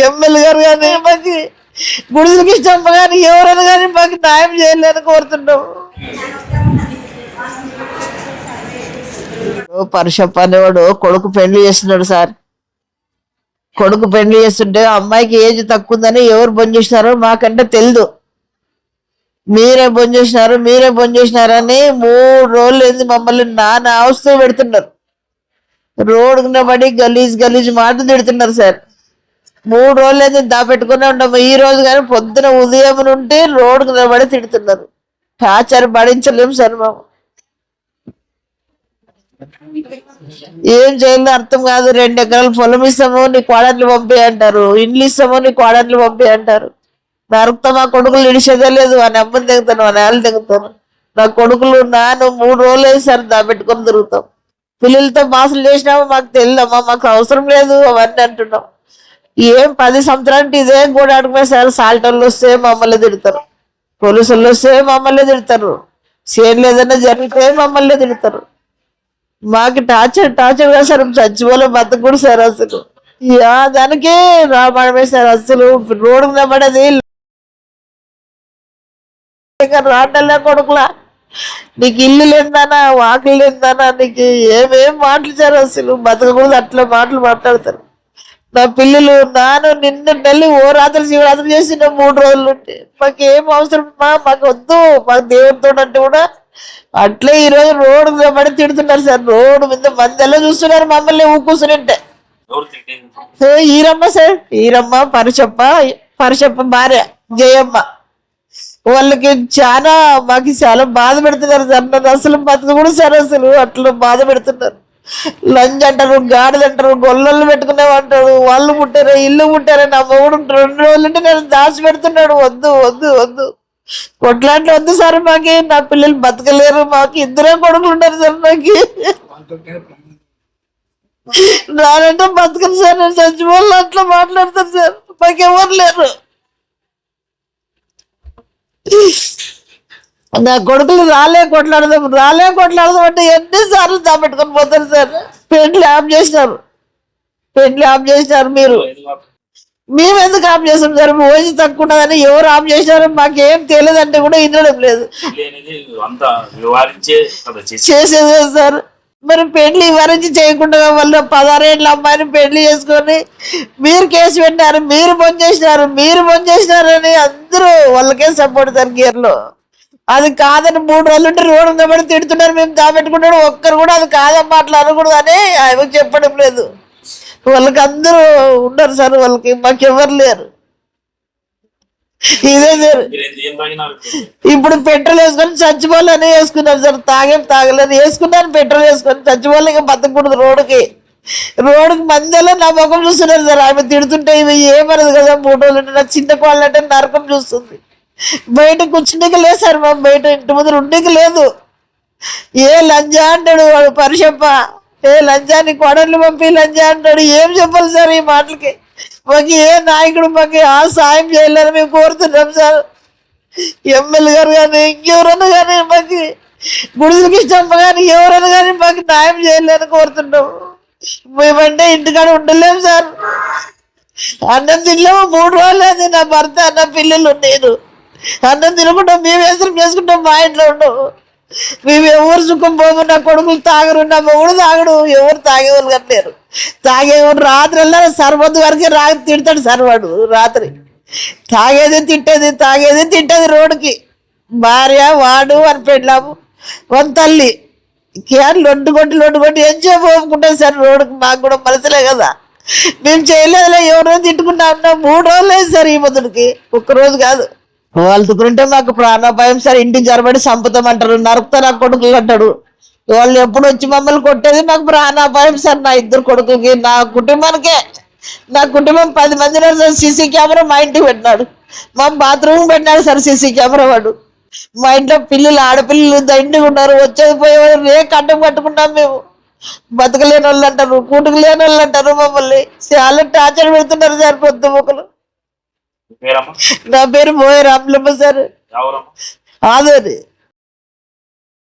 MLA గారు కానీ మాకు గుడిసెలకి ఇష్టం కానీ ఎవరైనా కానీ మాకు న్యాయం చేయాలని కోరుతున్నాం. పరుషప్ప అనేవాడు కొడుకు పెళ్లి చేస్తున్నాడు సార్. కొడుకు పెళ్లి చేస్తుంటే అమ్మాయికి ఏజ్ తక్కువ ఉందని ఎవరు బంద్ చేసినారో మాకంటే తెలియదు. మీరే బంద్ చేసినారని 3 రోజులు ఏంది మమ్మల్ని నాన్న అవస్థ పెడుతున్నారు. రోడ్డున పడి గలీజ్ మాట తిడుతున్నారు సార్. 3 రోజులు ఏంది దాపెట్టుకునే ఉంటాము. ఈ రోజు కానీ పొద్దున ఉదయం నుండి రోడ్డుకు నిలబడి తిడుతున్నారు. టార్చర్ భరించలేము సార్ మేము. ఏం చేయాలో అర్థం కాదు. 2 ఎకరాలు పొలం ఇస్తాము నీ కోడట్లు పంపి అంటారు, ఇండ్లు ఇస్తాము నీ కోడట్లు పంపి అంటారు. నరుకుతా మా కొడుకులు ఇడిచేదే లేదు. అని అమ్మని తెగుతాను, అని వాళ్ళు తెగుతాను. నా కొడుకులు నాన్న 3 రోజులు వేసారు దాపెట్టుకొని తిరుగుతాం. పిల్లలతో మాసులు చేసినామో మాకు తెలియదమ్మా, మాకు అవసరం లేదు అవన్నీ అంటున్నాం. ఏం 10 సంవత్సరానికి ఇదే కూడా అడుగుమే సార్. సాల్టోళ్ళు వస్తే మమ్మల్ని తిడతారు, పోలీసులు వస్తే మమ్మల్ని తిడతారు, సేన్ ఏదైనా జరిగితే మమ్మల్ని తిడతారు. మాకు టార్చర్ సార్. చచ్చిపోలే బతకూడదు సార్. అసలు దానికే రాబడమే సార్. అసలు రోడ్డు నిలబడేది రాటల్లా కొడుకులా. నీకు ఇల్లు లేదానా, వాకిలు లేదానా, నీకు ఏమేం మాటలు సార్. అసలు బతకూడదు అట్లా మాటలు మాట్లాడతారు. నా పిల్లలు నాను నిన్న నెల్లి ఓ రాత్రి శివరాత్రి చేసిన 3 రోజులు ఉంటే మాకు ఏం అవసరం మాకు వద్దు. మాకు దేవుడితో అంటే కూడా అట్లే ఈరోజు రోడ్డు మీద పడి తిడుతున్నారు సార్. రోడ్డు మీద మంది ఎలా చూస్తున్నారు మమ్మల్ని కూర్చునింటే. ఈరమ్మ సార్, ఈరమ్మ పరచప్ప భార్య జయమ్మ. వాళ్ళకి మాకు చాలా బాధ పెడుతున్నారు సార్. నన్ను అసలు బతుకు కూడా సార్. అసలు అట్లా బాధ పెడుతున్నారు. లంచ్ అంటారు, గాడిద అంటారు, గొల్లలు పెట్టుకునేవంటారు. వాళ్ళు పుట్టారు, ఇల్లు పుట్టారు. నా మొగుడు 2 రోజులుంటే నేను దాచి పెడుతున్నాడు. వద్దు కొట్లాంటి వద్దు సార్. మాకి నా పిల్లలు బతకలేరు. మాకు 2 కొడుకులు ఉంటారు సార్. నాకు నానంటే బతకను సార్. నేను చచ్చిపోళ్ళు అట్లా మాట్లాడతారు సార్. మాకెవరు లేరు. నా కొడుకులు రాలే కొట్లాడదాం అంటే ఎన్నిసార్లు దాపెట్టుకొని పోతారు సార్. పెండ్లు ఆఫ్ చేసినారు మీరు. మేము ఎందుకు ఆఫ్ చేస్తాం సార్? వయసు తక్కువ ఉన్నదని ఎవరు ఆఫ్ చేసినారో మాకేం తెలియదంటే కూడా వినడం లేదు. చేసేది సార్. మరి పెళ్లి వివరించి చేయకుండా వాళ్ళు 16 ఏళ్ళ అమ్మాయిని పెళ్లి చేసుకొని మీరు కేసు పెట్టారు, మీరు బంద్ చేసినారు అని అందరూ వాళ్ళకే సపోర్ట్ సార్. గేర్లో అది కాదని 3 రోజులు ఉంటే రోడ్డు నిలబడి తిడుతున్నారు. మేము దాపెట్టుకుంటాడు. ఒక్కరు కూడా అది కాదమ్మా అట్లా అనకూడదు అని ఆయన చెప్పడం లేదు. వాళ్ళకి అందరూ ఉన్నారు సార్. వాళ్ళకి మాకెవరు లేరు. ఇదే సార్. ఇప్పుడు పెట్రోల్ వేసుకొని చచ్చిపోవాలని వేసుకున్నారు సార్. తాగలేదు వేసుకున్నాను. పెట్రోల్ వేసుకొని చచ్చిపోవాలి. ఇంకా బతకూడదు. రోడ్డుకి మధ్యలో నా ముఖం చూస్తున్నారు సార్. ఆమె తిడుతుంటే ఇవి ఏమనదు కదా. 3 రోజులు ఉంటే నా చిన్న కోళ్ళంటే నరకం చూస్తుంది. బయట కూర్చుండేకి లేదు సార్. మా బయట ఇంటి ముందు ఉండేకి లేదు. ఏ లంజా అంటాడు వాడు పరుషప్ప. ఏ లంజాన్ని కొడలు పంపి లంజా అంటాడు. ఏం చెప్పాలి సార్ ఈ మాటలకి? మాకు ఏ నాయకుడు మాకు ఆ సాయం చేయాలని మేము కోరుతున్నాం సార్. ఎమ్మెల్యే గారు కానీ ఇంకెవరైనా కానీ మాకు గుడిసెలకి ఇష్టం కానీ ఎవరైనా కానీ మాకు న్యాయం చేయాలని కోరుతున్నాం. మేమంటే ఇంటికాడ ఉండలేము సార్. అన్నం తినలేము. 3 రోజులు అది నా భర్త, నా పిల్లలు, నేను అన్నం తినకుండా మేము వేసరం చేసుకుంటాం. మా ఇంట్లో ఉండవు. మేము ఎవరు సుఖం పోము. నా కొడుకులు తాగరు, నా మొగుడు తాగడు. ఎవరు తాగేవాళ్ళు కట్టారు. తాగేవాడు రాత్రి వెళ్ళా సరిపోద్దు వరకే తిడతాడు సార్. వాడు రాత్రి తాగేది తిట్టేది రోడ్డుకి. భార్య వాడు అని పెళ్ళాము వన్ తల్లి లొడ్డు కొట్టి ఏం చేయబోకుంటాం సార్. రోడ్డుకి మాకు కూడా మనసులే కదా. మేము చేయలేదులే, ఎవరో తిట్టుకుంటా ఉన్నాం. 3 రోజులు లేదు సార్. ఈ మొదటికి 1 రోజు కాదు. వాళ్ళు తుకుంటే మాకు ప్రాణాపాయం సార్. ఇంటికి జరబడి సంపుతామంటారు, నరుకుతా నా కొడుకులు అంటాడు. వాళ్ళు ఎప్పుడు వచ్చి మమ్మల్ని కొట్టేది మాకు ప్రాణాపాయం సార్. నా 2 కొడుకులకి, నా కుటుంబానికే. నా కుటుంబం 10 మంది సార్. సీసీ కెమెరా మా ఇంటికి పెట్టినాడు. మా బాత్రూమ్ పెట్టినాడు సార్ సీసీ కెమెరా వాడు. మా ఇంట్లో పిల్లలు, ఆడపిల్లలు దండిగా ఉన్నారు. వచ్చేది పోయేవాడు రేక్ అడ్డం కట్టుకుంటాం మేము. బతకలేని వాళ్ళు అంటారు, కూటుకు లేని వాళ్ళు అంటారు. మమ్మల్ని చాలా టార్చర్ పెడుతున్నారు సార్. పొద్దు మొక్కలు. నా పేరు మోయ రామలమ్మ సార్. అదే